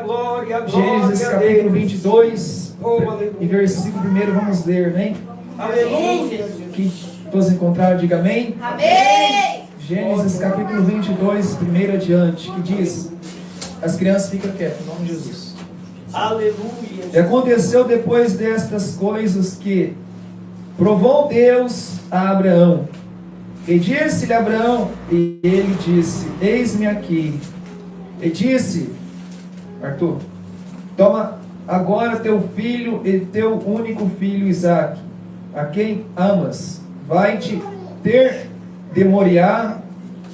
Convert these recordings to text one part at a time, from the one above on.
glória, Gênesis glória a capítulo Deus. 22, Oh, aleluia. e versículo 1 vamos ler, né? Aleluia. Que todos encontraram, diga amém. Amém. Gênesis capítulo 22, primeiro adiante, que diz, as crianças ficam quietas, em nome de Jesus. Aleluia. E aconteceu depois destas coisas que provou Deus a Abraão. E disse-lhe Abraão, e ele disse, eis-me aqui. E disse, Arthur, toma agora teu filho e teu único filho Isaque, a quem amas, vai-te ter de Moriá,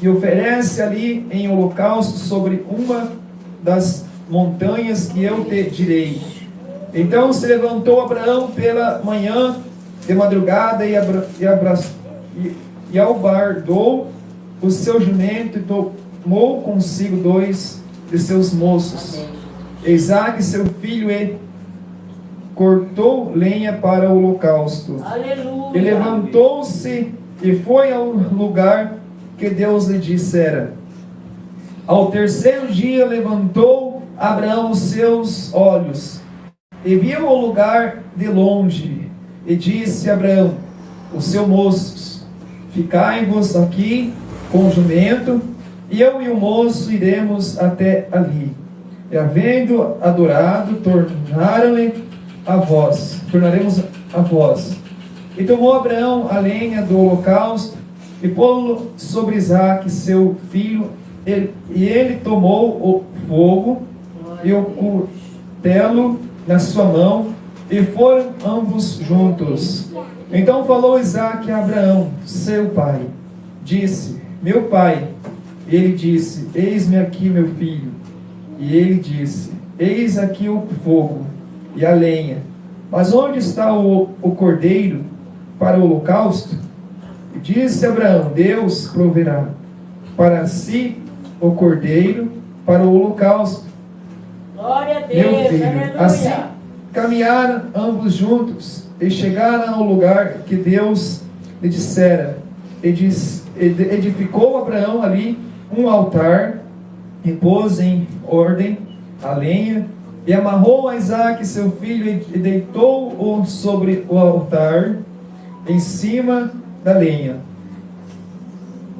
e oferece ali em holocausto sobre uma das montanhas que eu te direi. Então se levantou Abraão pela manhã de madrugada e albardou o seu jumento e tomou consigo 2 de seus moços, Isaque seu filho, e cortou lenha para o holocausto. Aleluia. E levantou-se e foi ao lugar que Deus lhe dissera. Ao terceiro dia levantou Abraão os seus olhos e viu o lugar de longe. E disse a Abraão, os seus moços, ficai-vos aqui com o jumento, e eu e o moço iremos até ali. E havendo adorado, tornaremos a vós. E tomou Abraão a lenha do holocausto e pô-lo sobre Isaque, seu filho, e ele tomou o fogo e o cutelo na sua mão, e foram ambos juntos. Então falou Isaque a Abraão, seu pai, disse, meu pai. E ele disse, eis-me aqui, meu filho. E ele disse, eis aqui o fogo e a lenha, mas onde está o cordeiro para o holocausto? E disse Abraão, Deus proverá para si o cordeiro para o holocausto. Glória a Meu Deus. filho. Aleluia. Assim caminharam ambos juntos e chegaram ao lugar que Deus lhe dissera. Edificou Abraão ali um altar e pôs em ordem a lenha e amarrou a Isaque seu filho e deitou-o sobre o altar em cima da lenha.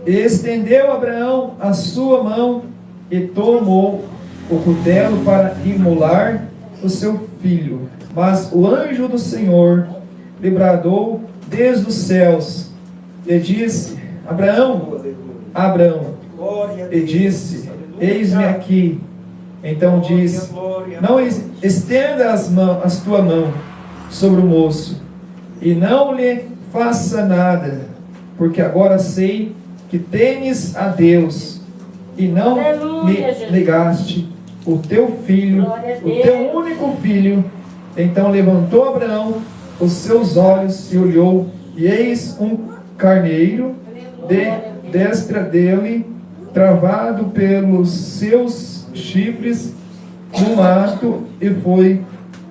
E estendeu Abraão a sua mão e tomou o cutelo para imolar o seu filho. Mas o anjo do Senhor lhe bradou desde os céus e disse, Abraão, Abraão, e disse, eis-me aqui. Então disse, não estenda as tua mão sobre o moço, e não lhe faça nada, porque agora sei que temes a Deus, e não me negaste o teu filho, o teu único filho. Então levantou Abraão os seus olhos e olhou, e eis um carneiro de destra dele, travado pelos seus chifres no mato, e foi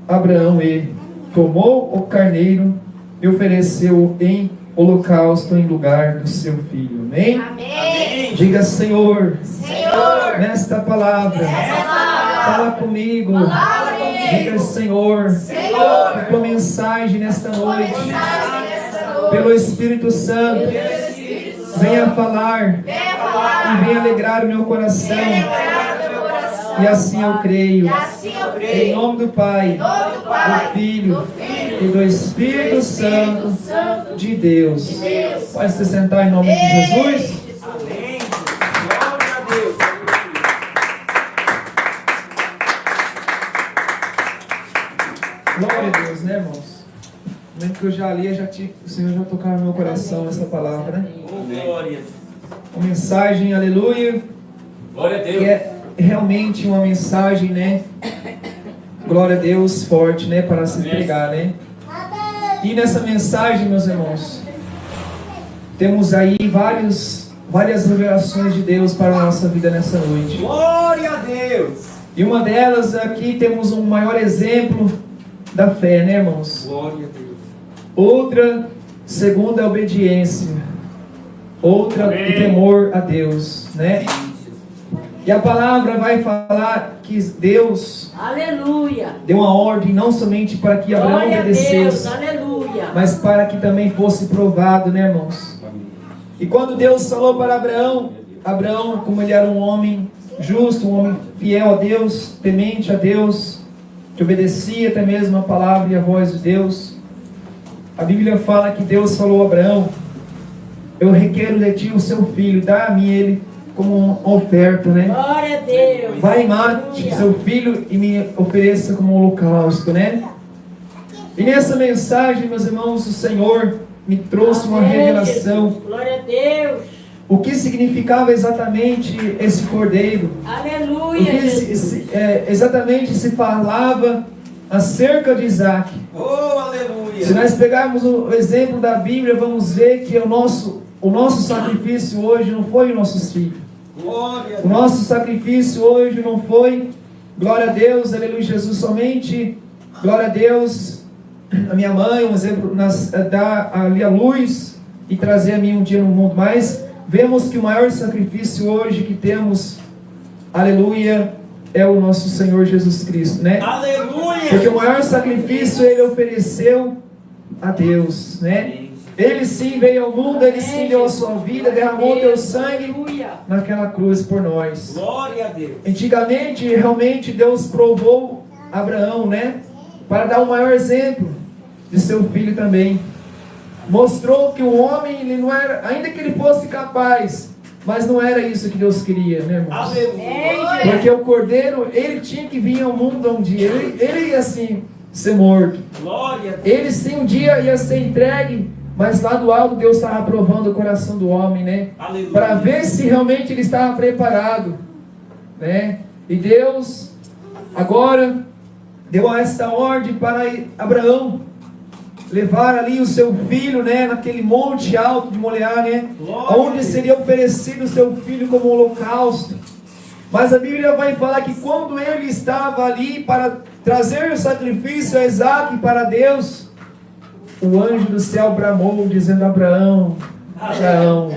Abraão e tomou o carneiro e ofereceu em holocausto em lugar do seu filho. Amém? Amém. Diga, Senhor, Senhor, nesta palavra, fala comigo. Fala comigo. Diga, Senhor, Senhor, a tua mensagem nesta noite, mensagem nesta noite, pelo Espírito Santo, pelo Espírito Santo, venha falar venha falar e venha alegrar o meu coração. venha alegrar o meu coração. E assim eu creio. E assim eu Em creio. nome do Pai, Em nome do Pai, do Filho do Filho, e do Espírito Santo Santo de Deus. de Deus. Pode se sentar em nome de Jesus. Amém. Glória a Deus. Glória a Deus, né, irmãos? No momento que eu já li, o Senhor já tocava no meu coração essa palavra, né? Oh, glória. Uma mensagem, aleluia, Glória a que Deus. é realmente uma mensagem, né? Glória a Deus, forte, né? Para se pregar, né? E nessa mensagem, meus irmãos, temos aí várias revelações de Deus para a nossa vida nessa noite. Glória a Deus. E uma delas aqui temos um maior exemplo da fé, né, irmãos? Glória a Deus. Outra, segunda, a obediência. Outra, o temor a Deus, né? E E a palavra vai falar que Deus Aleluia. deu uma ordem não somente para que Abraão Glória a Deus. obedecesse, Aleluia. mas para que também fosse provado, né, irmãos? E quando Deus falou para Abraão, Abraão, como ele era um homem justo, um homem fiel a Deus, temente a Deus, que obedecia até mesmo a palavra e a voz de Deus, a Bíblia fala que Deus falou a Abraão: eu requero de ti o seu filho, dá-me ele como uma oferta, né? Glória a Deus. Vai e mate seu filho e me ofereça como um holocausto, né? E nessa mensagem, meus irmãos, o Senhor me trouxe uma Amém, revelação. Jesus. Glória a Deus. O que significava exatamente esse cordeiro? O Aleluia, que Jesus. exatamente se falava acerca de Isaac? Oh, aleluia. Se nós pegarmos o exemplo da Bíblia, vamos ver que o nosso sacrifício hoje não foi os nossos filhos. Glória a O nosso sacrifício hoje não foi, glória a Deus, aleluia, Jesus, somente, glória a Deus, a minha mãe, um exemplo, dar ali a luz e trazer a mim um dia no mundo, mas vemos que o maior sacrifício hoje que temos, aleluia, é o nosso Senhor Jesus Cristo, né? Aleluia. Porque o maior sacrifício ele ofereceu a Deus, né? Ele sim veio ao mundo, ele sim deu a sua vida, derramou o teu sangue Aleluia. naquela cruz por nós. Glória a Deus. Antigamente, realmente, Deus provou Abraão, né? Para dar o maior exemplo de seu filho também. Mostrou que o homem, ele não era, ainda que ele fosse capaz, mas não era isso que Deus queria, né, irmãos? Aleluia. Porque o cordeiro, ele tinha que vir ao mundo um dia. Ele ia assim ser morto. Glória a Deus. Ele sim um dia ia ser entregue, mas lá do alto Deus estava provando o coração do homem, né? Aleluia. Para ver se realmente ele estava preparado, né? E Deus agora deu esta ordem para Abraão levar ali o seu filho, né? Naquele monte alto de Moriá, né? Glória Onde seria oferecido o seu filho como holocausto. Mas a Bíblia vai falar que quando ele estava ali para trazer o sacrifício a Isaac para Deus, o anjo do céu bramou, dizendo: Abraão, Abraão,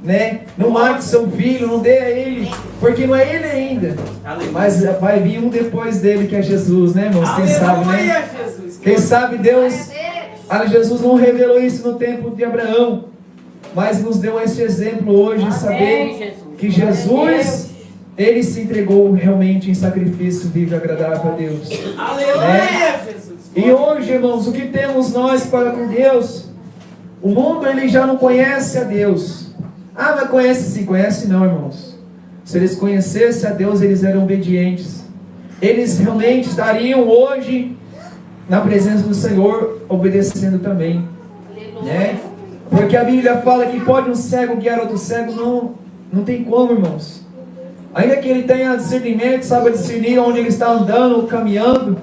né? Não mate seu filho, não dê a ele, porque não é ele ainda, Aleluia. mas vai vir um depois dele, que é Jesus, né, irmãos? Quem sabe, né? Aleluia, Jesus. Quem sabe Deus, Jesus não revelou isso no tempo de Abraão, mas nos deu esse exemplo hoje, Amém, saber Jesus. que Glória a Jesus, ele se entregou realmente em sacrifício vivo e agradável a Deus. Aleluia, Jesus. E hoje, irmãos, o que temos nós para com Deus? O mundo, ele já não conhece a Deus. Ah, mas conhece sim. Conhece não, irmãos. Se eles conhecessem a Deus, eles eram obedientes. Eles realmente estariam hoje na presença do Senhor, obedecendo também, né? Porque a Bíblia fala que pode um cego guiar outro cego. Não tem como, irmãos. Ainda que ele tenha discernimento, saiba discernir onde ele está andando, caminhando,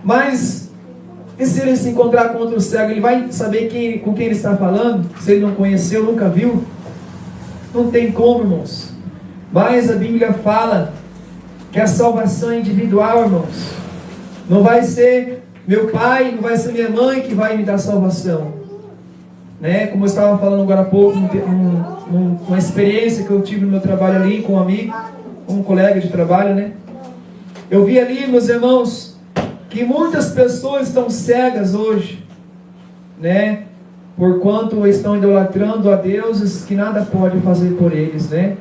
mas e se ele se encontrar com outro cego, ele vai saber com quem ele está falando? Se ele não conheceu, nunca viu? Não tem como, irmãos. Mas a Bíblia fala que a salvação é individual, irmãos. Não vai ser meu pai, não vai ser minha mãe que vai me dar salvação, né? Como eu estava falando agora há pouco, uma experiência que eu tive no meu trabalho ali com um amigo, com um colega de trabalho, né? Eu vi ali, meus irmãos, que muitas pessoas estão cegas hoje, né? Porquanto estão idolatrando a deuses que nada pode fazer por eles, né?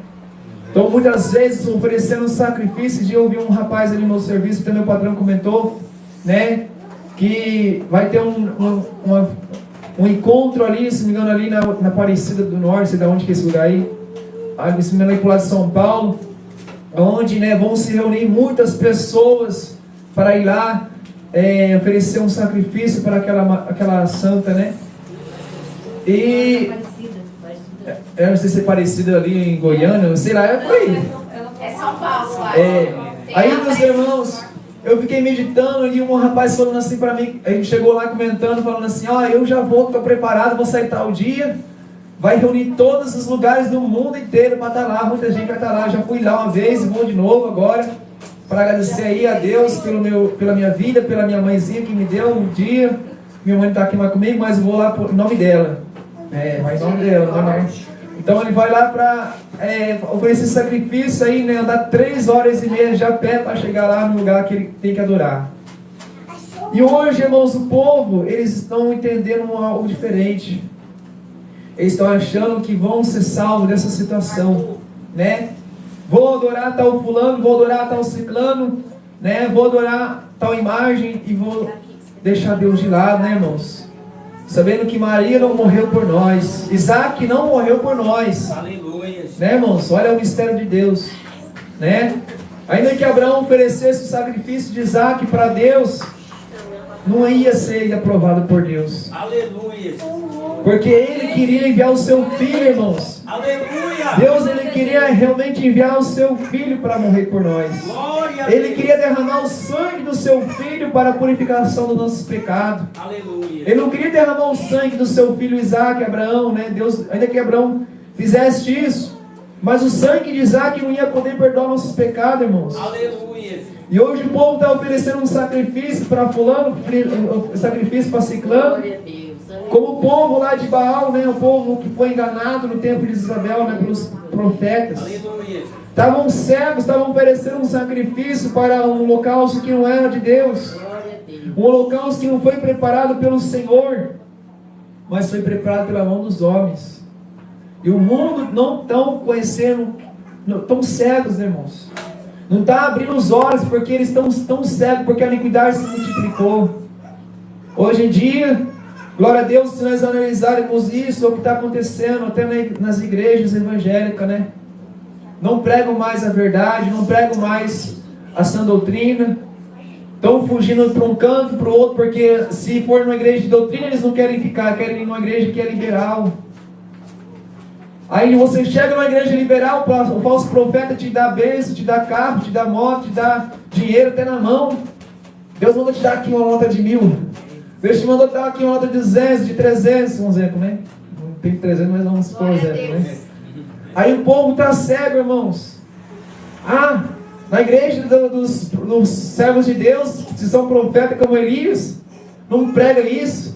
Então muitas vezes oferecendo sacrifício. De ouvir um rapaz ali no meu serviço, até meu patrão comentou, né? Que vai ter um encontro ali, se não me engano, ali na Aparecida do Norte, sei de onde que é esse lugar aí, se não me engano, pro lado de São Paulo, onde, né, vão se reunir muitas pessoas para ir lá oferecer um sacrifício para aquela santa, né? E eu não sei se é parecida ali em Goiânia, sei lá, é por aí. É São Paulo, Aí, meus irmãos, eu fiquei meditando e um rapaz falando assim para mim, a gente chegou lá comentando, falando assim: ó, eu já vou, estou preparado, vou sair tal dia, vai reunir todos os lugares do mundo inteiro para estar lá, muita gente vai estar lá. Já fui lá uma vez e vou de novo agora, para agradecer aí a Deus pela minha vida, pela minha mãezinha que me deu um dia. Minha mãe não está aqui mais comigo, mas eu vou lá em nome dela. Mas em nome dela, Então ele vai lá para oferecer sacrifício aí, né? Andar 3 horas e meia de a pé para chegar lá no lugar que ele tem que adorar. E hoje, irmãos, o povo, eles estão entendendo algo diferente. Eles estão achando que vão ser salvos dessa situação, né? Vou adorar tal fulano, vou adorar tal ciclano, né? Vou adorar tal imagem e vou deixar Deus de lado, né, irmãos? Sabendo que Maria não morreu por nós, Isaac não morreu por nós. Aleluia. Né, irmãos? Olha o mistério de Deus, né? Ainda que Abraão oferecesse o sacrifício de Isaac para Deus, não ia ser aprovado por Deus. Aleluia. Porque ele queria enviar o seu filho, irmãos. Aleluia. Deus, ele queria realmente enviar o seu filho para morrer por nós. Glória a Ele Deus. queria derramar o sangue do seu filho para a purificação dos nossos pecados. Aleluia. Ele não queria derramar o sangue do seu filho Isaac, Abraão, né? Deus, ainda que Abraão fizesse isso, mas o sangue de Isaac não ia poder perdoar nossos pecados, irmãos. Aleluia. E hoje o povo está oferecendo um sacrifício para fulano, sacrifício para ciclano, Glória a Deus. como o povo lá de Baal, né? O povo que foi enganado no tempo de Isabel, né? Pelos profetas. Aleluia. Estavam cegos, estavam oferecendo um sacrifício para um holocausto que não era de Deus. Glória a Deus. Um holocausto que não foi preparado pelo Senhor, mas foi preparado pela mão dos homens. E o mundo não estão conhecendo, não estão cegos, né, irmãos? Não está abrindo os olhos porque eles estão tão cegos, porque a iniquidade se multiplicou. Hoje em dia, glória a Deus, se nós analisarmos isso, o que está acontecendo até nas igrejas evangélicas, né? Não pregam mais a verdade, não pregam mais a sã doutrina. Estão fugindo para um canto, para o outro, porque se for numa igreja de doutrina, eles não querem ficar, querem ir numa igreja que é liberal. Aí você chega numa igreja liberal, o falso profeta te dá bênção, te dá carro, te dá moto, te dá dinheiro até na mão. Deus mandou te dar aqui uma nota de 1.000. Deus te mandou te dar aqui uma nota de 200, de 300, um exemplo, né? Não tem 300, mas vamos supor um exemplo, né? Aí o povo está cego, irmãos. Na igreja dos servos de Deus, se são profetas como Elias, não prega isso,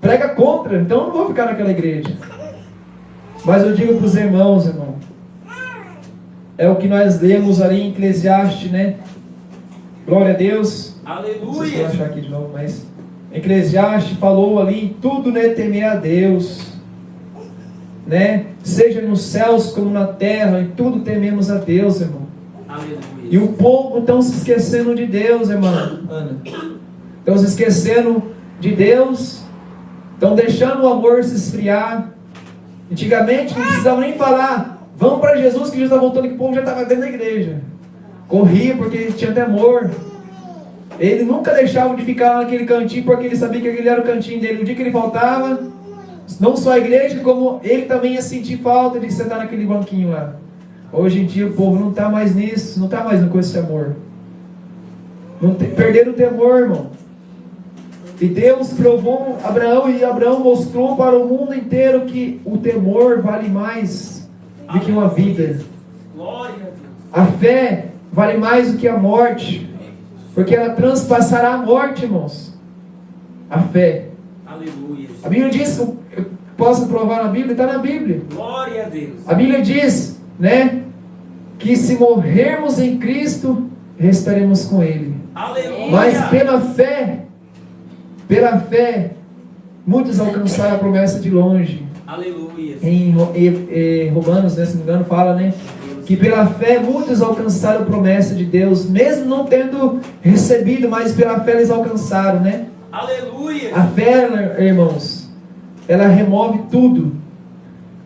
prega contra. Então eu não vou ficar naquela igreja. Mas eu digo para os irmãos, irmão, é o que nós lemos ali em Eclesiastes, né? Glória a Deus. Aleluia. Não sei se eu vou achar aqui de novo, mas Eclesiastes falou ali em tudo, né? Temer a Deus, né? Seja nos céus como na terra, em tudo tememos a Deus, irmão. Aleluia. E o povo estão se esquecendo de Deus, irmã Ana. Estão se esquecendo de Deus, estão deixando o amor se esfriar. Antigamente não precisava nem falar, vamos para Jesus que Jesus está voltando, que o povo já estava dentro da igreja. Corria porque tinha temor. Ele nunca deixava de ficar naquele cantinho porque ele sabia que aquele era o cantinho dele. No dia que ele faltava, não só a igreja, como ele também ia sentir falta de sentar naquele banquinho lá. Hoje em dia o povo não está mais nisso, não está mais com esse amor. Perderam o temor, irmão. E Deus provou Abraão, e Abraão mostrou para o mundo inteiro que o temor vale mais do que uma vida. Glória a Deus. A fé vale mais do que a morte, porque ela transpassará a morte, irmãos. A fé. Aleluia. A Bíblia diz, eu posso provar na Bíblia? Está na Bíblia. Glória a Deus. A Bíblia diz, né, que se morrermos em Cristo, restaremos com Ele. Aleluia. Mas pela fé, muitos alcançaram a promessa de longe. Aleluia. Em Romanos, né, se não me engano, fala, né, que pela fé muitos alcançaram a promessa de Deus, mesmo não tendo recebido, mas pela fé eles alcançaram, né? Aleluia. A fé, irmãos, ela remove tudo.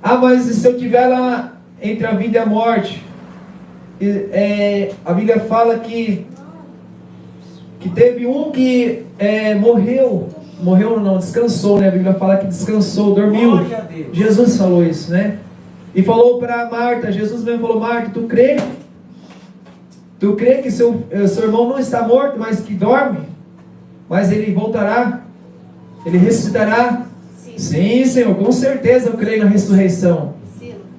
Mas se eu tiver lá entre a vida e a morte, a Bíblia fala que teve um que morreu não, descansou, né? A Bíblia fala que descansou, dormiu. Glória a Deus. Jesus falou isso, né? E falou para Marta, Jesus mesmo falou, Marta, tu crê? Tu crê que seu irmão não está morto, mas que dorme? Mas ele voltará? Ele ressuscitará? Sim, Senhor, com certeza eu creio na ressurreição.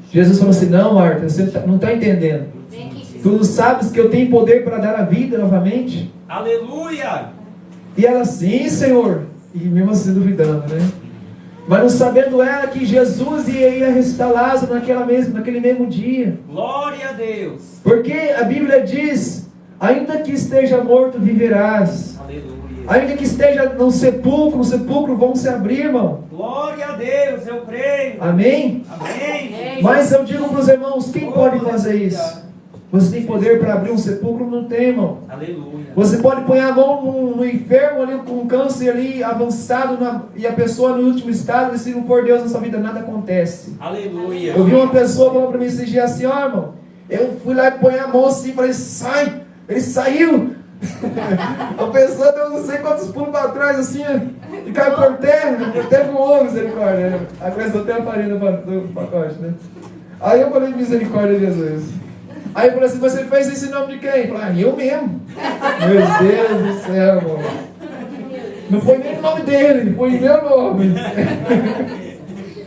Jesus falou assim, não, Marta, você não está entendendo. Tu não sabes que eu tenho poder para dar a vida novamente? Aleluia. E ela, sim, Senhor. E mesmo assim duvidando, né? Mas não sabendo ela que Jesus ia ressuscitar Lázaro naquele mesmo dia. Glória a Deus. Porque a Bíblia diz, ainda que esteja morto, viverás. Aleluia. Ainda que esteja no sepulcro vão se abrir, irmão. Glória a Deus, eu creio. Amém? Amém. Mas eu digo para os irmãos, quem pode fazer isso? Você tem poder para abrir um sepulcro? Não tem, irmão. Aleluia. Você pode pôr a mão no enfermo ali, com um câncer ali avançado, e a pessoa no último estado, e se não for Deus na sua vida, nada acontece. Aleluia. Eu vi uma pessoa falando para mim esses dias assim, ó, irmão, eu fui lá e põe a mão assim, falei, sai, ele saiu. A pessoa deu não sei quantos pulos para trás, assim, e caiu por terra com o misericórdia, né? Acrescentou até a farinha do pacote, né? Aí eu falei, misericórdia de Jesus. Aí eu falei assim, você fez isso em nome de quem? Eu falei, eu mesmo. Meu Deus do céu, irmão. Não foi nem o nome dele, foi o meu nome.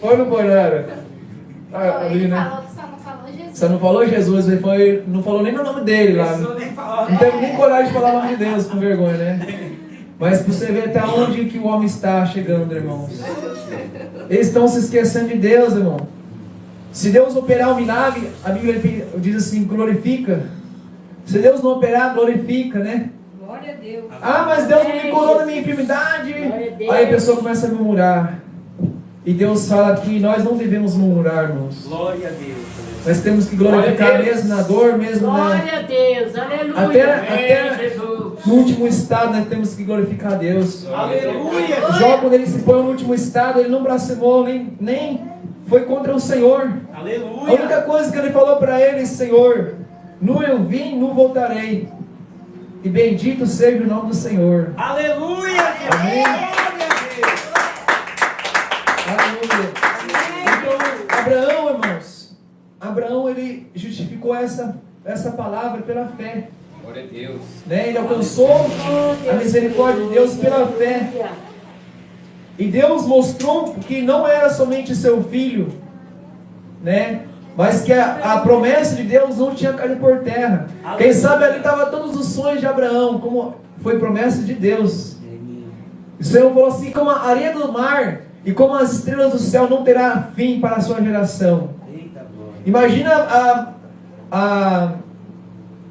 Foi no Bonara. Ali, né? Falou que só não falou Jesus. Você não falou Jesus, ele não falou nem o nome dele lá. Não teve nem coragem de falar o nome de Deus, com vergonha, né? Mas pra você ver até onde que o homem está chegando, irmãos. Eles estão se esquecendo de Deus, irmão. Se Deus operar um milagre, a Bíblia diz assim, glorifica. Se Deus não operar, glorifica, né? Glória a Deus. Ah, mas Deus não me curou da minha enfermidade. Aí a pessoa começa a murmurar. E Deus fala que nós não devemos murmurar, irmãos. Glória a Deus. Nós temos que glorificar mesmo na dor, mesmo Glória a Deus. Aleluia. até Jesus. no último estado nós temos que glorificar a Deus. Aleluia. Jó, quando ele se põe no último estado, ele não blasfemou, nem foi contra o Senhor. A Aleluia. única coisa que ele falou para ele, Senhor, nu eu vim, nu voltarei. E bendito seja o nome do Senhor. Aleluia. Amém. Glória a Deus. Aleluia. Então, Abraão, irmãos, Abraão, ele justificou essa palavra pela fé. Glória a Deus. Né? Ele alcançou a misericórdia de Deus pela fé. E Deus mostrou que não era somente seu filho, né? Mas que a promessa de Deus não tinha caído por terra. Quem sabe ali estavam todos os sonhos de Abraão, como foi promessa de Deus. O Senhor falou assim, como a areia do mar e como as estrelas do céu não terá fim para a sua geração. Eita, glória. Imagina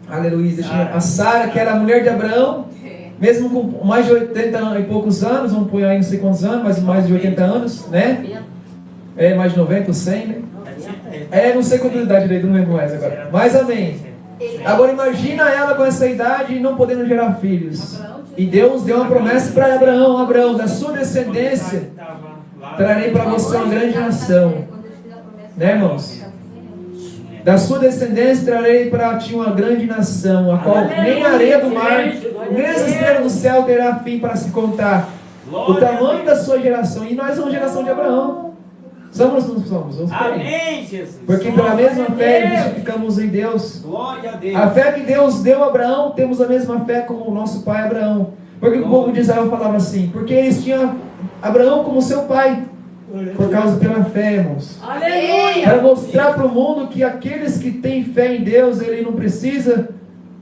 aleluia, a Sara, que era a mulher de Abraão, mesmo com mais de 80 e poucos anos, vamos pôr aí não sei quantos anos, mas mais de 80 anos, né? Mais de 90 ou 100, né? Não sei quanta idade dele, não lembro mais agora. Mas amém. Agora imagina ela com essa idade e não podendo gerar filhos. E Deus deu uma promessa para Abraão, Abraão, da sua descendência trarei para você uma grande nação. Né, irmãos? Da sua descendência trarei para ti uma grande nação, a qual nem a areia do mar, nem as estrelas do céu terá fim para se contar. O tamanho da sua geração. E nós somos geração de Abraão. Somos ou não somos? Vamos por aí. Amém, Jesus. Porque pela mesma fé justificamos em Deus. Glória a Deus. A fé que Deus deu a Abraão, temos a mesma fé como o nosso pai Abraão. Porque o povo de Israel falava assim, porque eles tinham Abraão como seu pai. Por causa pela fé, irmãos. Aleluia. Para mostrar para o mundo que aqueles que têm fé em Deus, ele não precisa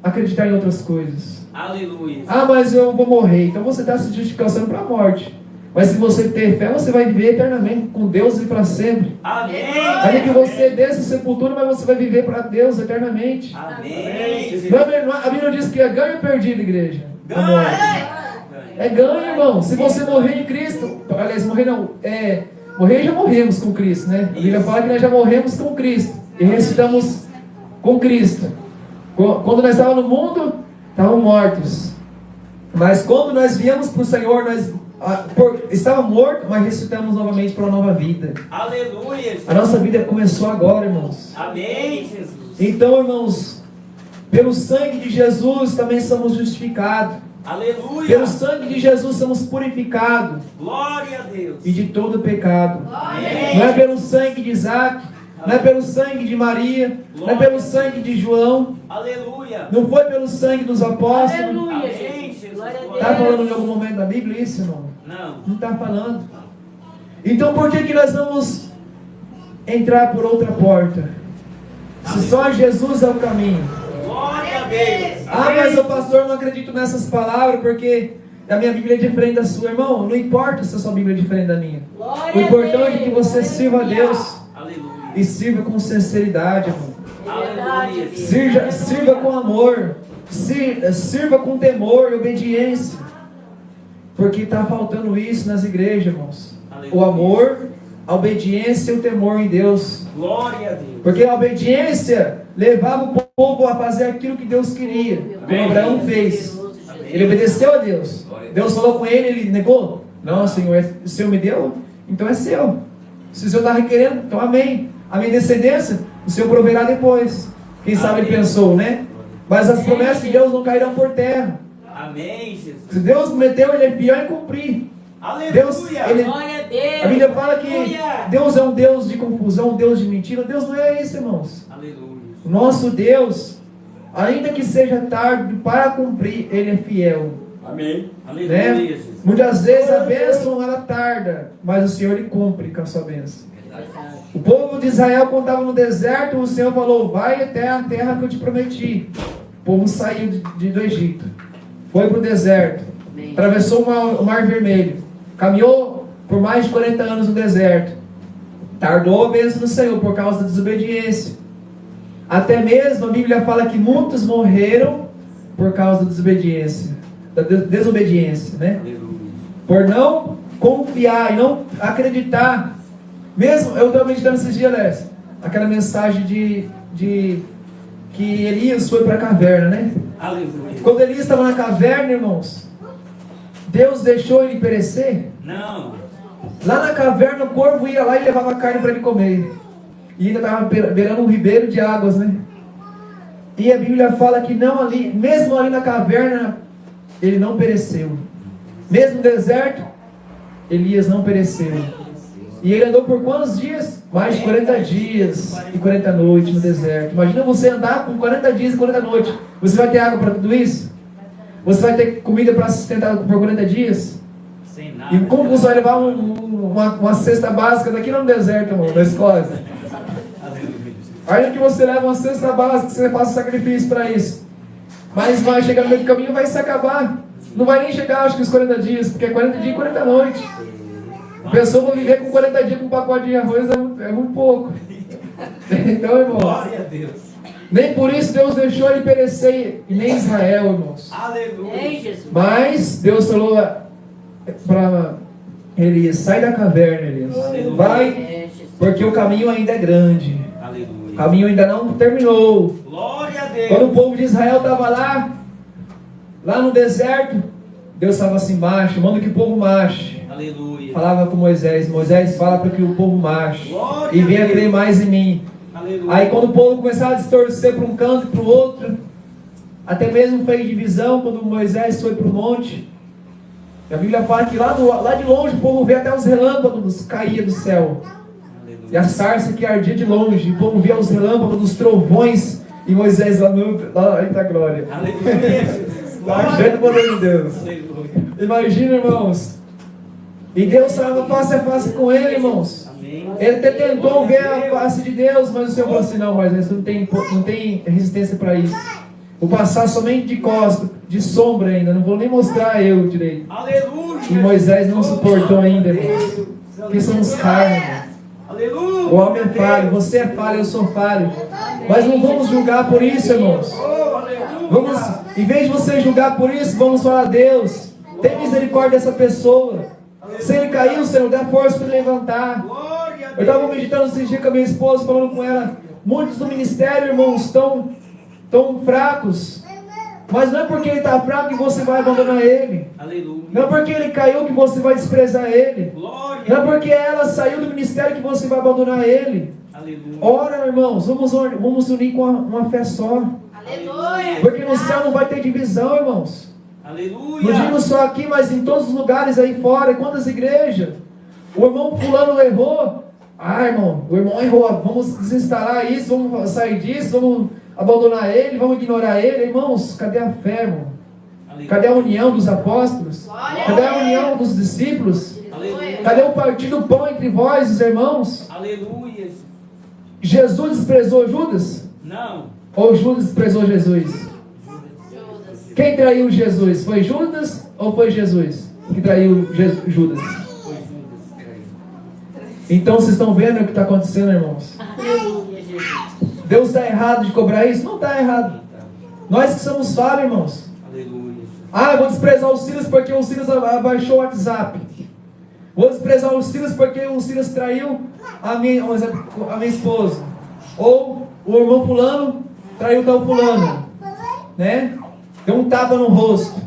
acreditar em outras coisas. Aleluia. Ah, mas eu vou morrer. Então você está se justificando para a morte. Mas se você ter fé, você vai viver eternamente com Deus e para sempre. Amém. Ainda que você desça a sepultura, mas você vai viver para Deus eternamente. Amém. A Bíblia diz que é ganho e perdido, igreja. A morte. É ganho, irmão. Se você morrer em Cristo, aliás, morrer não, morrer já morremos com Cristo, né? A Bíblia fala que nós já morremos com Cristo e ressuscitamos com Cristo. Quando nós estávamos no mundo, estávamos mortos. Mas quando nós viemos para o Senhor, nós estávamos mortos, mas ressuscitamos novamente para uma nova vida. Aleluia. A nossa vida começou agora, irmãos. Amém, Jesus. Então, irmãos, pelo sangue de Jesus também somos justificados. Aleluia. Pelo sangue de Jesus somos purificados. Glória a Deus. E de todo pecado. Amém. Não é pelo sangue de Isaac, não é pelo sangue de Maria, não é pelo sangue de João, Aleluia. não foi pelo sangue dos apóstolos. Aleluia, Amém, Jesus. Jesus. Glória a Deus. Está falando em algum momento da Bíblia isso, irmão? Não. Não está falando. Então por que nós vamos entrar por outra porta? Se só Jesus é o caminho. Glória a Deus. Ah, mas o pastor não acredito nessas palavras porque A minha Bíblia é diferente da sua, irmão. Não importa se a sua Bíblia é diferente da minha. Glória O importante é que Deus. você sirva a Deus. Aleluia. E sirva com sinceridade, irmão. Aleluia. Sirva com amor. Sirva com temor e obediência. Porque está faltando isso nas igrejas, irmãos. O amor, a obediência e o temor em Deus. Glória a Deus. Porque a obediência levava o povo a fazer aquilo que Deus queria. Como Abraão fez. Ele obedeceu a Deus. Deus falou com ele, ele negou? Não, Senhor, o Senhor me deu, então é seu. Se o Senhor está requerendo, então amém. A minha descendência, o Senhor proverá depois. Quem sabe ele pensou, né? Mas as promessas de Deus não cairão por terra. Amém, Jesus. Se Deus prometeu, ele é fiel em cumprir. Aleluia. Deus, ele, Glória a Deus. a Bíblia fala que Aleluia. Deus é um Deus de confusão, um Deus de mentira. Deus não é isso, irmãos. Aleluia. O nosso Deus, ainda que seja tarde para cumprir, ele é fiel. Amém. Aleluia, Né? Jesus. Muitas vezes a bênção ela tarda, mas o Senhor ele cumpre com a sua bênção. O povo de Israel, quando estava no deserto, o Senhor falou: vai até a terra que eu te prometi. O povo saiu do Egito, foi para o deserto, atravessou o mar Vermelho, caminhou por mais de 40 anos no deserto, tardou a bênção do Senhor por causa da desobediência. Até mesmo a Bíblia fala que muitos morreram por causa da desobediência, né? Aleluia. Por não confiar e não acreditar. Mesmo, eu estava meditando esses dias, Lécio, aquela mensagem de que Elias foi para a caverna, né? Aleluia. Quando Elias estava na caverna, irmãos, Deus deixou ele perecer. Não. Lá na caverna o corvo ia lá e levava carne para ele comer. E ainda estava beirando um ribeiro de águas, né? E a Bíblia fala que não ali, mesmo ali na caverna, ele não pereceu. Mesmo no deserto, Elias não pereceu. E ele andou por quantos dias? Mais de 40 dias e 40 noites no deserto. Imagina você andar por 40 dias e 40 noites. Você vai ter água para tudo isso? Você vai ter comida para sustentar por 40 dias? Sem nada. E como você vai levar uma cesta básica daqui no deserto, irmão, da escola? Aleluia. Ainda que você leve uma cesta básica, você faça sacrifício para isso. Mas vai chegar no meio do caminho e vai se acabar. Não vai nem chegar, acho que os 40 dias, porque é 40 dias e 40 noites. A pessoa vai viver com 40 dias com um pacote de arroz é muito pouco. Então, irmãos, Glória a Deus. nem por isso Deus deixou ele perecer, e nem Israel, irmãos. Aleluia. Ei, Jesus. Mas Deus falou para Elias: sai da caverna, Elias. Aleluia. Vai, É, Jesus. porque o caminho ainda é grande. O Aleluia. caminho ainda não terminou. Glória a Deus. Quando o povo de Israel estava lá no deserto, Deus estava assim: marche, manda que o povo marche. Aleluia. Falava com Moisés: Moisés, fala para que o povo marche Glória e a venha Deus. crer mais em mim. Aleluia. Aí quando o povo começava a distorcer para um canto e para o outro, até mesmo fez divisão quando Moisés foi para o monte. A Bíblia fala que lá de longe o povo vê até os relâmpagos caía do céu. Aleluia. E a sarça que ardia de longe, o povo via os relâmpagos, os trovões, e Moisés lá eita glória. Aleluia. Lá cheio do poder de Deus. Aleluia. Imagina, irmãos. E Deus estava face a face com ele, irmãos. Amém. Ele até tentou ver a face de Deus, mas o Senhor falou assim: não, mas não tem resistência para isso. Vou passar somente de costas, de sombra ainda, não vou nem mostrar eu direito. Aleluia. E Moisés não suportou ainda, irmãos. Que somos carne, irmãos. Aleluia. O homem é falho, você é falho, eu sou falho. Mas não vamos julgar por isso, irmãos. Oh, aleluia. Vamos, em vez de você julgar por isso, vamos falar: Deus, tem misericórdia dessa pessoa. Se ele caiu, Senhor, dá força para ele levantar. Glória a Eu estava Deus. meditando esses dias com a minha esposa, falando com ela: muitos do ministério, irmãos, estão fracos. Mas não é porque ele está fraco que você vai abandonar ele. Aleluia. Não é porque ele caiu que você vai desprezar ele. Glória. Não é porque ela saiu do ministério que você vai abandonar ele. Aleluia. Ora, irmãos, vamos unir com uma fé só. Aleluia. Porque no céu não vai ter divisão, irmãos. Aleluia. Não digo só aqui, mas em todos os lugares aí fora. Quantas igrejas? O irmão fulano errou. Ah, irmão, o irmão errou. Vamos desinstalar isso, vamos sair disso, vamos abandonar ele, vamos ignorar ele. Irmãos, cadê a fé, irmão? Aleluia. Cadê a união dos apóstolos? Glória a Cadê a Deus. união dos discípulos? Aleluia. Cadê o partido pão entre vós, os irmãos? Aleluia. Jesus desprezou Judas? Não. Ou Judas desprezou Jesus? Judas. Quem traiu Jesus? Foi Judas ou foi Jesus que traiu Judas? Foi Judas. Então vocês estão vendo o que está acontecendo, irmãos? Aleluia, Jesus. Deus está errado de cobrar isso? Não está errado. Nós que somos falhos, irmãos. Aleluia. Ah, eu vou desprezar o Silas porque o Silas abaixou o WhatsApp. Vou desprezar o Silas porque o Silas traiu a minha esposa. Ou o irmão fulano traiu tal fulano, né? Deu um tapa no rosto,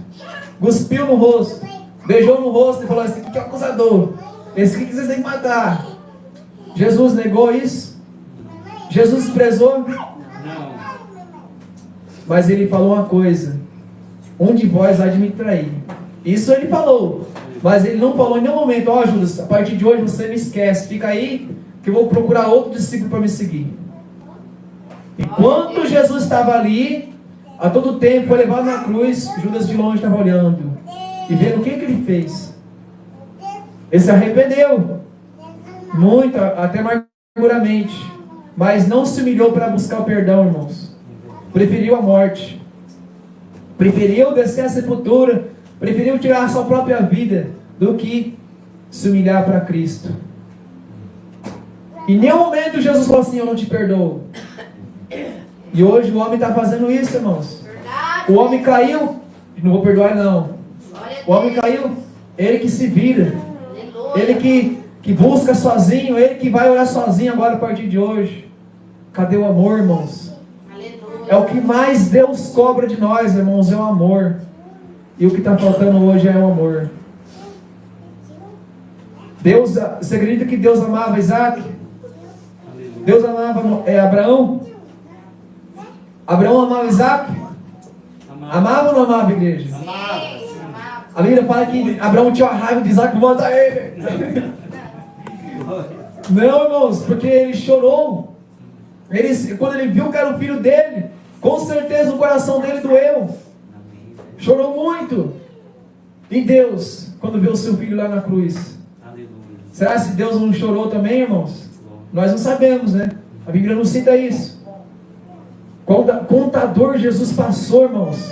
cuspiu no rosto, beijou no rosto e falou assim: que é o acusador, esse aqui que vocês têm que matar. Jesus negou isso? Jesus desprezou? Não. Mas ele falou uma coisa: um de vós há de me trair. Isso ele falou, mas ele não falou em nenhum momento: ó, Judas, a partir de hoje você me esquece, fica aí que eu vou procurar outro discípulo para me seguir. Enquanto Jesus estava ali, a todo tempo foi levado na cruz, Judas de longe estava olhando e vendo o que ele fez. Ele se arrependeu muito, até amarguramente, mas não se humilhou para buscar o perdão, irmãos. Preferiu a morte, preferiu descer a sepultura, preferiu tirar a sua própria vida do que se humilhar para Cristo. Em nenhum momento Jesus falou assim: eu não te perdoo. E hoje o homem está fazendo isso, irmãos. O homem caiu, não vou perdoar não. O homem caiu, ele que se vira, ele que busca sozinho, ele que vai orar sozinho agora a partir de hoje. Cadê o amor, irmãos? É o que mais Deus cobra de nós, irmãos, é o amor. E o que está faltando hoje é o amor. Deus, você acredita que Deus amava Isaac? Deus amava Abraão? Abraão amava Isaac? Amava ou não amava, igreja? Amava. A Bíblia fala que Abraão tinha uma raiva de Isaac, mata ele. Não, irmãos, porque ele chorou. Quando ele viu que era o filho dele, com certeza o coração dele doeu. Chorou muito. E Deus, quando viu o seu filho lá na cruz? Será que Deus não chorou também, irmãos? Nós não sabemos, né? A Bíblia não cita isso. Contador Jesus passou, irmãos.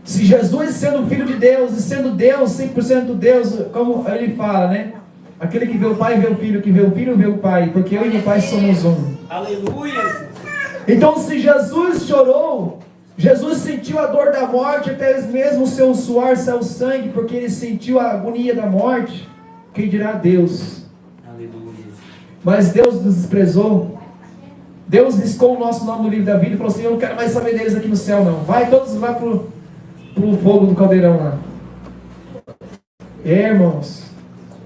Se Jesus sendo filho de Deus e sendo Deus, 100% Deus, como ele fala, né? Aquele que vê o Pai vê o Filho, que vê o Filho vê o Pai, porque eu e o Pai somos um. Aleluia. Então, se Jesus chorou, Jesus sentiu a dor da morte, até mesmo o seu suor saiu sangue, porque ele sentiu a agonia da morte. Quem dirá Deus? Aleluia. Mas Deus nos desprezou. Deus riscou o nosso nome no livro da vida e falou assim: eu não quero mais saber deles aqui no céu não. Todos vai pro fogo do caldeirão lá. Irmãos,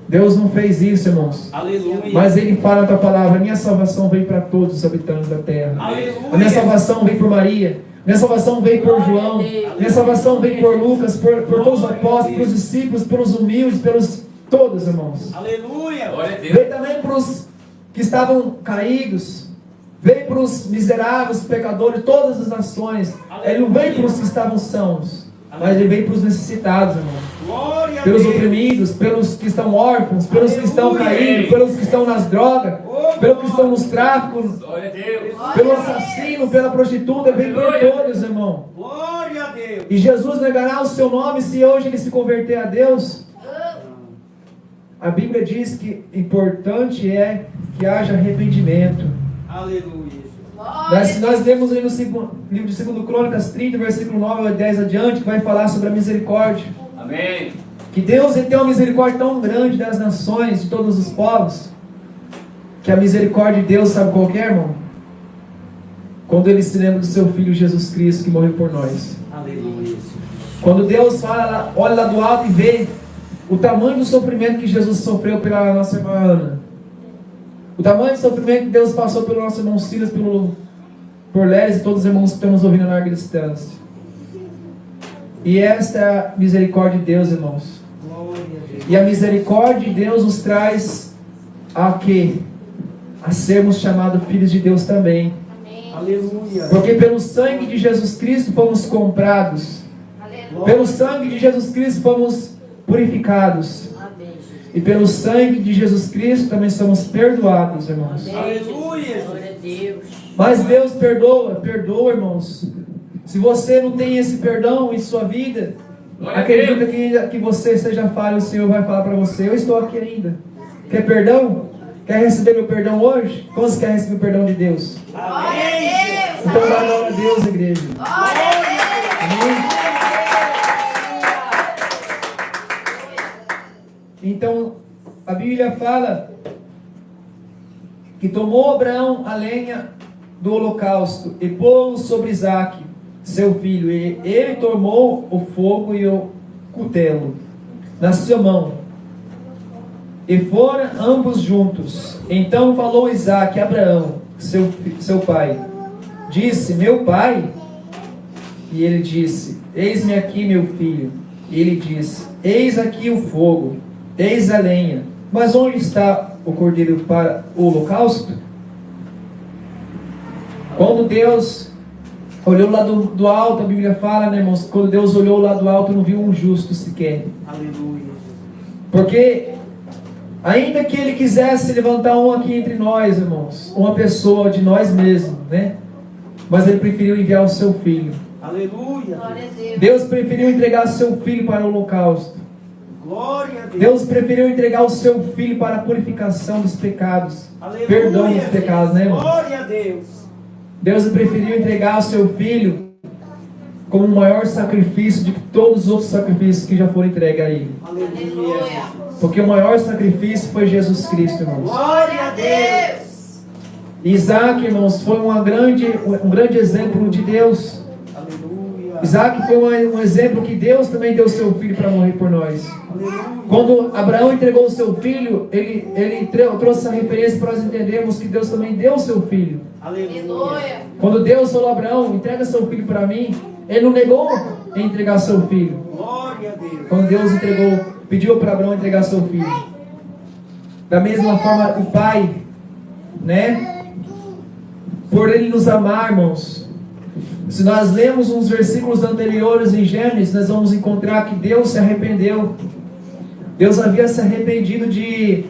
Deus não fez isso, irmãos. Aleluia. Mas Ele fala na tua palavra: minha salvação veio para todos os habitantes da terra. Aleluia. A minha salvação veio por Maria. Minha salvação veio por João. Minha salvação veio por Lucas, por todos os apóstolos, pelos discípulos, pelos humildes, pelos todos, irmãos. Aleluia. Glória a Deus. Veio também para os que estavam caídos. Veio para os miseráveis, pecadores, todas as nações. Ele não veio para os que estavam sãos, mas Ele veio para os necessitados, irmão. Glória a Pelos Deus. oprimidos, pelos que estão órfãos, pelos que estão Aleluia. caídos, pelos que estão nas drogas, pelos que estão nos tráficos, Glória a Deus. pelo assassino, pela prostituta. Veio por todos, irmão. Glória a Deus. E Jesus negará o seu nome se hoje ele se converter a Deus? A Bíblia diz que importante é que haja arrependimento. Aleluia. Nós lemos aí no livro de 2 Crônicas 30, versículo 9 a 10 adiante, que vai falar sobre a misericórdia. Amém. Que Deus ele tem uma misericórdia tão grande das nações, de todos os povos, que a misericórdia de Deus, sabe qual que é, irmão? Quando Ele se lembra do seu Filho Jesus Cristo, que morreu por nós. Aleluia. Quando Deus fala, olha lá do alto e vê o tamanho do sofrimento que Jesus sofreu pela nossa irmã Ana. O tamanho do sofrimento que Deus passou pelo nosso irmão Silas, por Léris e todos os irmãos que estamos ouvindo a larga distância. E esta é a misericórdia de Deus, irmãos. Glória a Deus. E a misericórdia de Deus nos traz a quê? A sermos chamados filhos de Deus também. Aleluia. Porque pelo sangue de Jesus Cristo fomos comprados. Pelo sangue de Jesus Cristo fomos purificados. E pelo sangue de Jesus Cristo também somos perdoados, irmãos. Aleluia. Glória a Deus. Mas Deus perdoa, irmãos. Se você não tem esse perdão em sua vida, acredita que você seja falho, o Senhor vai falar para você: eu estou aqui ainda. Quer perdão? Quer receber meu perdão hoje? Como você quer receber o perdão de Deus? Glória a Deus. Então dá glória a Deus, igreja. Glória a Deus. Amém? Então, a Bíblia fala que tomou Abraão a lenha do holocausto e pôs sobre Isaque, seu filho, e ele tomou o fogo e o cutelo na sua mão, e foram ambos juntos. Então falou Isaque a Abraão, seu pai, disse: meu pai? E ele disse: eis-me aqui, meu filho. E ele disse: eis aqui o fogo, eis a lenha, mas onde está o cordeiro para o holocausto? Quando Deus olhou lá do alto, a Bíblia fala, né, irmãos? Quando Deus olhou lá do alto, não viu um justo sequer. Aleluia. Porque ainda que ele quisesse levantar um aqui entre nós, irmãos, uma pessoa de nós mesmos, né? Mas ele preferiu enviar o seu filho. Aleluia. Glória a Deus. Deus preferiu entregar o seu filho para o holocausto. Glória a Deus. Deus preferiu entregar o seu filho para a purificação dos pecados. Aleluia. Perdão dos pecados, né, irmãos? Glória a Deus. Deus preferiu entregar o seu filho como o maior sacrifício de todos os outros sacrifícios que já foram entregues a ele. Aleluia. Porque o maior sacrifício foi Jesus Cristo, irmãos. Glória a Deus. Isaac, irmãos, foi um grande exemplo de Deus. Aleluia. Isaac foi um exemplo que Deus também deu seu filho para morrer por nós. Aleluia. Quando Abraão entregou o seu filho, ele trouxe essa referência para nós entendermos que Deus também deu o seu filho. Aleluia. Quando Deus falou a Abraão: entrega seu filho para mim, ele não negou em entregar seu filho. Glória a Deus. Quando Deus pediu para Abraão entregar seu filho. Da mesma forma, o Pai, né? Por ele nos amar, irmãos. Se nós lemos uns versículos anteriores em Gênesis, nós vamos encontrar que Deus se arrependeu. Deus havia se arrependido de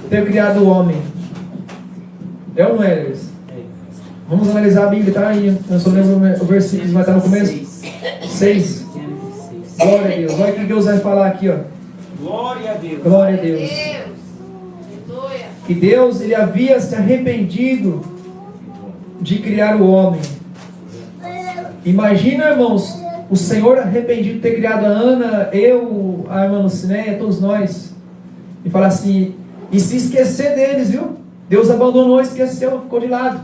ter criado o homem. É ou não é, Luiz? Vamos analisar a Bíblia, tá aí. Eu só lembro o versículo, vai estar no começo. 6. Glória a Deus. Olha o que Deus vai falar aqui, ó. Glória a Deus. Glória a Deus. Aleluia. Que Deus, ele havia se arrependido de criar o homem. Imagina, irmãos, o Senhor arrependido de ter criado a Ana, eu, a irmã Lucinéia, todos nós. E falar assim, e se esquecer deles, viu? Deus abandonou, esqueceu, ficou de lado.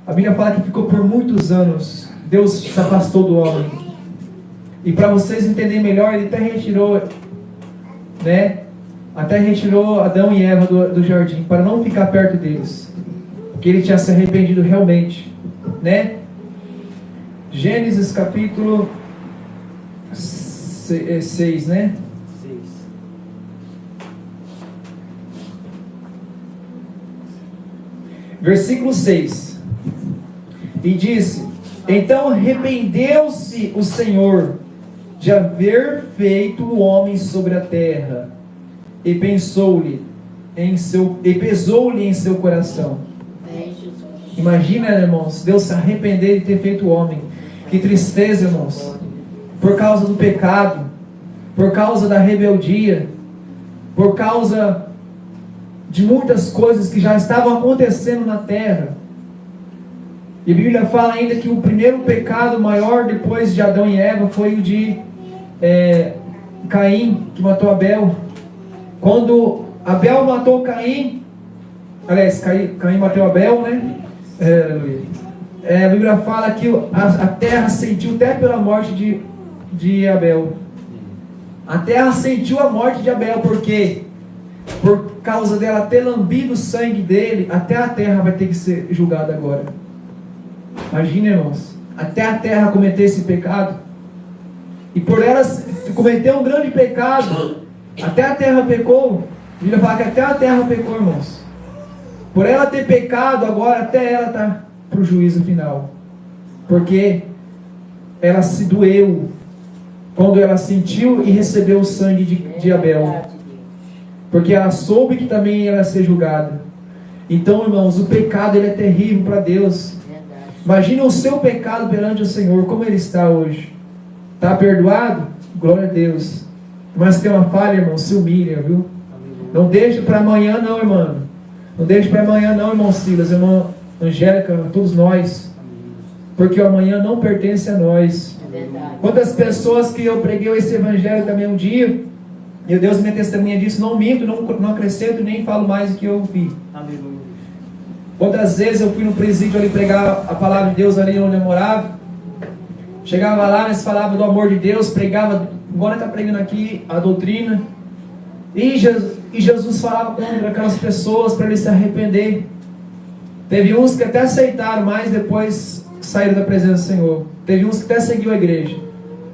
A Bíblia fala que ficou por muitos anos. Deus se afastou do homem. E para vocês entenderem melhor, ele até retirou, né? Até retirou Adão e Eva do jardim, para não ficar perto deles. Porque ele tinha se arrependido realmente, né? Gênesis capítulo 6, né? 6. Versículo 6. E disse: então arrependeu-se o Senhor de haver feito o homem sobre a terra, e pesou-lhe em seu coração. Imagina, irmãos, Deus se arrepender de ter feito o homem. Que tristeza, irmãos. Por causa do pecado, por causa da rebeldia, por causa de muitas coisas que já estavam acontecendo na terra. E a Bíblia fala ainda que o primeiro pecado maior depois de Adão e Eva foi o de Caim, que matou Abel. Quando Abel matou Caim, aliás, Caim matou Abel, né? A Bíblia fala que a terra sentiu até pela morte de Abel. A terra sentiu a morte de Abel, porque por causa dela ter lambido o sangue dele, até a terra vai ter que ser julgada agora. Imagina, irmãos, até a terra cometer esse pecado, e por ela cometer um grande pecado, até a terra pecou. A Bíblia fala que até a terra pecou, irmãos. Por ela ter pecado, agora até ela está para o juízo final, porque ela se doeu quando ela sentiu e recebeu o sangue de Abel, porque ela soube que também ela ia ser julgada. Então, irmãos, o pecado ele é terrível para Deus. Imagina o seu pecado perante o Senhor, como ele está hoje. Está perdoado? Glória a Deus. Mas tem uma falha, irmão, se humilha, viu? Não deixe para amanhã não, irmão. Não deixe para amanhã não, irmão Silas, irmã Angélica, todos nós. Porque o amanhã não pertence a nós. É verdade. Quantas pessoas que eu preguei esse evangelho também um dia, e Deus me testemunha disso, não minto, não acrescento, nem falo mais do que eu ouvi. Aleluia. Quantas vezes eu fui no presídio ali pregar a palavra de Deus ali onde eu morava. Chegava lá, nós falava do amor de Deus, pregava, agora está pregando aqui a doutrina. E Jesus falava contra aquelas pessoas para eles se arrepender. Teve uns que até aceitaram, mas depois saíram da presença do Senhor. Teve uns que até seguiu a igreja.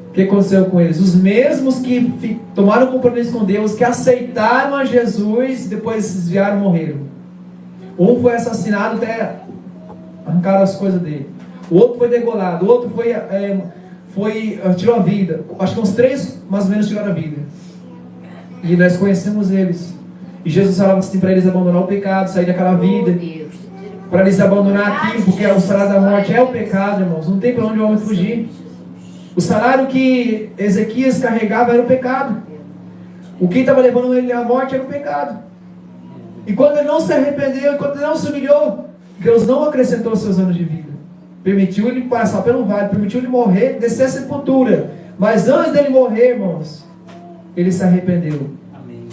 O que aconteceu com eles? Os mesmos que tomaram compromisso com Deus, que aceitaram a Jesus, depois se desviaram e morreram. Um foi assassinado, até arrancaram as coisas dele. O outro foi degolado. O outro tirou a vida. Acho que uns 3 mais ou menos tiraram a vida. E nós conhecemos eles. E Jesus falava assim para eles abandonar o pecado, sair daquela vida. Deus. Para eles abandonar aquilo, porque o salário da morte é o pecado, irmãos. Não tem para onde o homem fugir. O salário que Ezequias carregava era o pecado. O que estava levando ele à morte era o pecado. E quando ele não se arrependeu, quando ele não se humilhou, Deus não acrescentou seus anos de vida. Permitiu ele passar pelo vale, permitiu ele morrer, descer a sepultura. Mas antes dele morrer, irmãos, ele se arrependeu. Amém.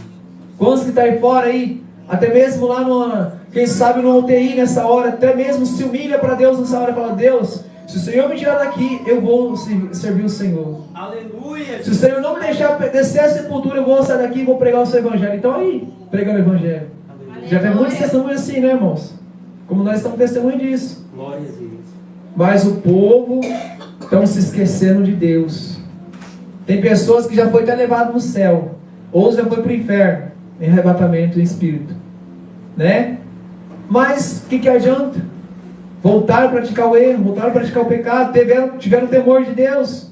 Quantos que estão aí fora aí, até mesmo lá quem sabe no UTI nessa hora, até mesmo se humilha para Deus nessa hora e fala: Deus, se o Senhor me tirar daqui, eu vou servir o Senhor. Aleluia. Se o Senhor não me deixar descer a sepultura, eu vou sair daqui e vou pregar o seu evangelho. Então aí, pregando o evangelho. Já tem muitos testemunhos assim, né, irmãos? Como nós estamos testemunho disso. Glória a Deus. Mas o povo estão se esquecendo de Deus. Tem pessoas que já foi até levado no céu, ou já foi para o inferno, em arrebatamento em espírito, né? Mas o que adianta? Voltaram a praticar o erro, voltaram a praticar o pecado, tiveram temor de Deus,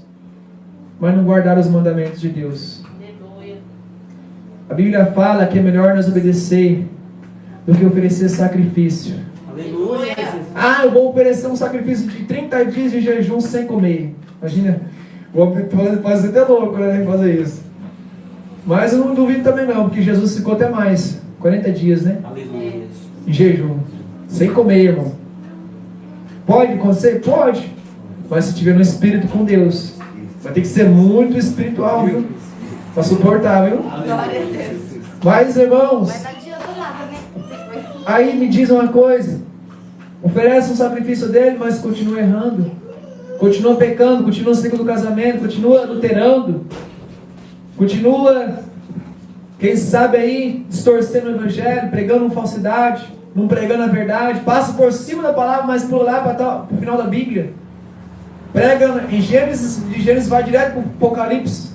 mas não guardaram os mandamentos de Deus. Aleluia. A Bíblia fala que é melhor nós obedecer do que oferecer sacrifício. Aleluia. Ah, eu vou oferecer um sacrifício de 30 dias de jejum sem comer. Imagina, vou fazer até louco, né, fazer isso. Mas eu não duvido também não, porque Jesus ficou até mais, 40 dias, né, Aleluia. em jejum, sem comer, irmão. Pode acontecer? Pode. Mas se tiver no espírito com Deus, vai ter que ser muito espiritual, viu? Para suportar, viu? Glória a Deus. Mas, irmãos, Mas não adianta nada, né? aí me diz uma coisa: oferece um sacrifício dele, mas continua errando, continua pecando, continua seguindo o casamento, continua adulterando, continua, quem sabe aí, distorcendo o evangelho, pregando uma falsidade, não pregando a verdade, passa por cima da palavra, mas por lá para o final da Bíblia. Prega em Gênesis, de Gênesis vai direto para o Apocalipse,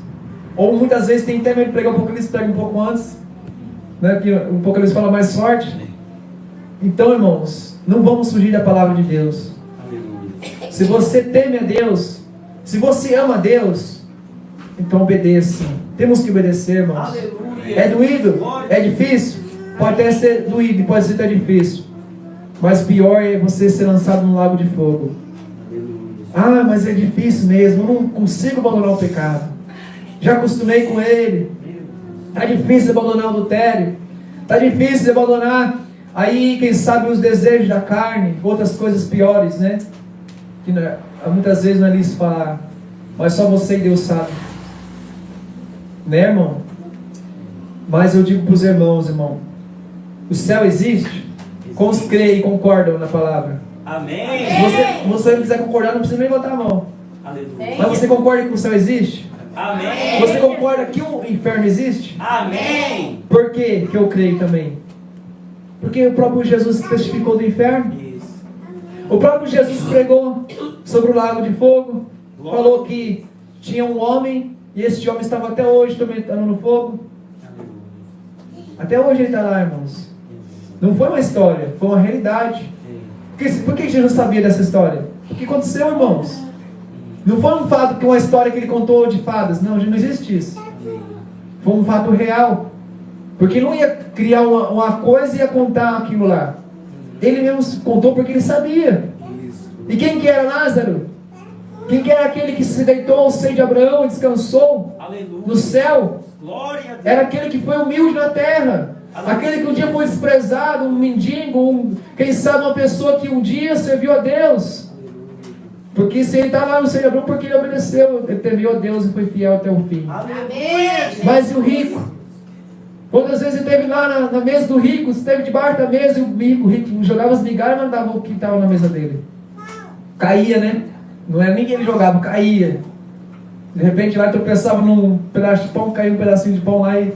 ou muitas vezes tem tempo de pregar o Apocalipse, prega um pouco antes, né, porque o Apocalipse fala mais forte. Então, irmãos, não vamos fugir da palavra de Deus. Aleluia. Se você teme a Deus, se você ama a Deus, então obedeça. Temos que obedecer, irmãos. Aleluia. É doído? É difícil? Pode até ser doído, pode ser até difícil. Mas pior é você ser lançado no lago de fogo. Aleluia. Ah, mas é difícil mesmo, eu não consigo abandonar o pecado. Já acostumei com ele. Está difícil de abandonar o adultério. Está difícil de abandonar, aí, quem sabe, os desejos da carne, outras coisas piores, né? Que muitas vezes não é lícito falar, mas só você e Deus sabe. Né, irmão? Mas eu digo para os irmãos, irmão, o céu existe? Quantos creem e concordam na palavra? Amém. Se você não quiser concordar, não precisa nem levantar a mão. Aleluia. Mas você concorda que o céu existe? Amém. Você concorda que o inferno existe? Amém. Por que eu creio também? Porque o próprio Jesus testificou do inferno. Isso. O próprio Jesus pregou sobre o lago de fogo. Falou que tinha um homem e esse homem estava até hoje tormentando no fogo. Até hoje ele está lá, irmãos. Não foi uma história, foi uma realidade. Por que Jesus sabia dessa história? O que aconteceu, irmãos? Não foi um fato que uma história que ele contou de fadas. Não existe isso. Foi um fato real. Porque não ia criar uma coisa e ia contar aquilo lá. Ele mesmo contou porque ele sabia. E quem que era Lázaro? Quem que era aquele que se deitou ao seio de Abraão e descansou Aleluia. no céu? Glória a Deus. Era aquele que foi humilde na terra. Aquele que um dia foi desprezado, um mendigo, quem sabe uma pessoa que um dia serviu a Deus. Porque se ele está lá no seio de Abraão, porque ele obedeceu, ele temeu a Deus e foi fiel até o fim. Aleluia. Mas e o rico? Quantas vezes ele esteve lá na mesa do rico, esteve debaixo da mesa e o rico jogava as migalhas e mandava o que estava na mesa dele. Caía, né? Não era nem que ele jogava, caía. De repente lá tropeçava num pedaço de pão, caiu um pedacinho de pão lá e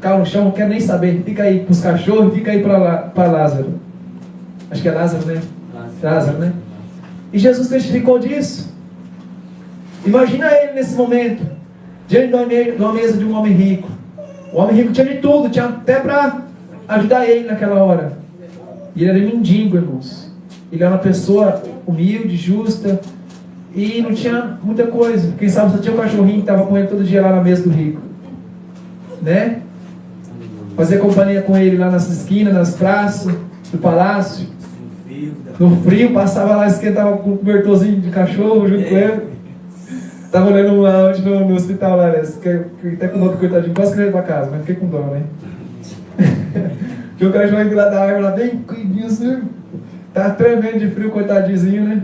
caiu no chão, não quero nem saber. Fica aí para os cachorros, fica aí para Lázaro. Acho que é Lázaro, né? Lázaro, né? E Jesus testificou disso. Imagina ele nesse momento, diante de uma mesa de um homem rico. O homem rico tinha de tudo, tinha até para ajudar ele naquela hora. E ele era mendigo, irmãos. Ele era uma pessoa humilde, justa, e não tinha muita coisa. Quem sabe só tinha um cachorrinho que estava com ele todo dia lá na mesa do rico. Né? Fazia companhia com ele lá nas esquinas, nas praças do palácio. No frio, passava lá, esquentava com um cobertorzinho de cachorro junto com ele. Tava olhando lá hoje no hospital lá, né? Que até com dó do coitadinho, quase que ele pra casa, mas fiquei com dó, né? Tinha um cachorro lá da árvore, lá bem cuidinho assim. Tava tremendo de frio, coitadinho, né?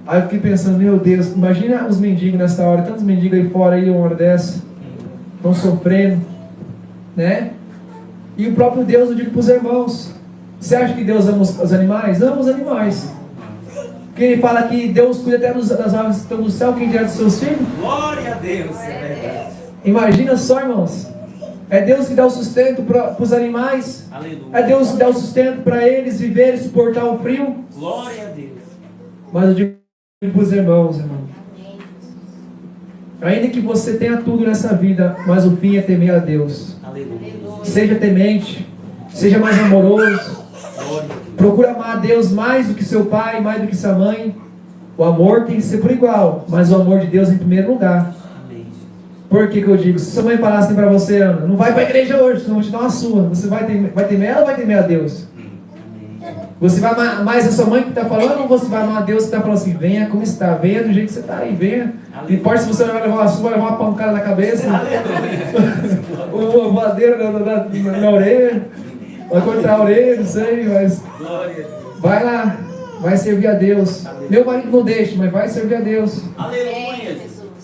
Aí eu fiquei pensando, meu Deus, imagina os mendigos nessa hora, tantos mendigos aí fora aí, uma hora dessa, estão sofrendo, né? E o próprio Deus, eu digo para os irmãos, você acha que Deus ama os animais? Ama os animais. Porque ele fala que Deus cuida até das aves que estão no céu, quem dirá dos seus filhos? Glória a Deus. É verdade. Imagina só, irmãos. É Deus que dá o sustento para os animais. Aleluia. É Deus que dá o sustento para eles viverem e suportar o frio. Glória a Deus. Mas eu digo para os irmãos, irmão. Ainda que você tenha tudo nessa vida, mas o fim é temer a Deus. Aleluia. Seja temente, seja mais amoroso. Glória a Deus. Procura amar a Deus mais do que seu pai, mais do que sua mãe. O amor tem que ser por igual, mas o amor de Deus em primeiro lugar. Amém. Por que eu digo? Se sua mãe falasse assim para você, Ana, não vai para a igreja hoje, senão eu vou te dar uma sua. Você vai temer ela ou vai temer a Deus? Você vai amar mais a sua mãe que está falando ou você vai amar a Deus que está falando assim, venha como está, venha do jeito que você está aí, venha. Não importa se você vai levar uma sua, vai levar uma pancada na cabeça, uma voadeira na orelha, vai cortar a orelha, não sei, mas Glória a Deus. vai lá, vai servir a Deus. Meu marido não deixa, mas vai servir a Deus. Aleluia.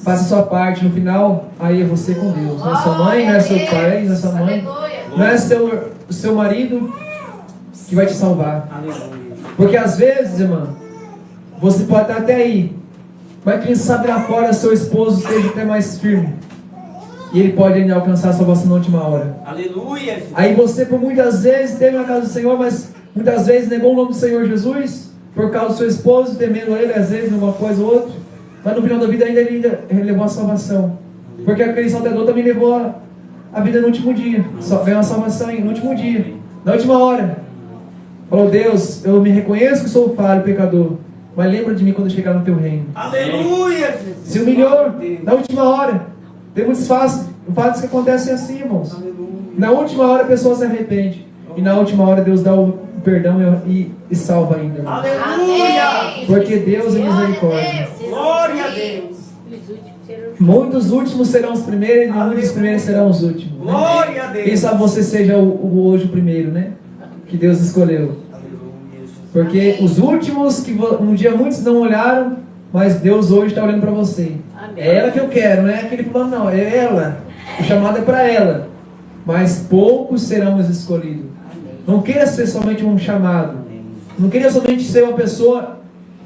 Faça a sua parte, no final, aí é você com Deus. Não é sua mãe, não é seu pai, não é sua mãe, não é seu marido que vai te salvar. Aleluia. Porque às vezes, irmão, você pode estar até aí, mas quem sabe lá fora seu esposo esteja até mais firme. E ele pode ainda alcançar a salvação na última hora. Aleluia. Aí você por muitas vezes esteve na casa do Senhor, mas muitas vezes negou o nome do Senhor Jesus, por causa do seu esposo, temendo ele, às vezes, uma coisa ou outra. Mas no final da vida ele levou a salvação. Porque aquele salteador também levou a vida no último dia. Só veio a salvação no último dia, na última hora. Falou, Deus, eu me reconheço que sou falho, pecador, mas lembra de mim quando eu chegar no teu reino. Aleluia. Se humilhou na última hora. Tem muitos fatos que acontecem assim, irmãos. Na última hora a pessoa se arrepende. E na última hora Deus dá o perdão e salva ainda, irmãos. Aleluia. Porque Deus é misericórdia. Glória a Deus. Muitos últimos serão os primeiros e muitos primeiros serão os últimos. Né? Glória a Deus. Quem sabe você seja hoje o primeiro, né? Que Deus escolheu. Porque os últimos, que um dia muitos não olharam, mas Deus hoje está olhando para você. É ela que eu quero, não é aquele fulano, não. É ela. O chamado é para ela. Mas poucos serão os escolhidos. Não queira ser somente um chamado. Não queira somente ser uma pessoa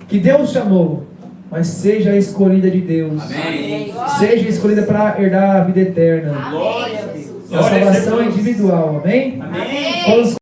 que Deus chamou. Mas seja a escolhida de Deus. Amém. Seja escolhida para herdar a vida eterna. Glória a Deus. A salvação é individual. Amém? Amém. Vamos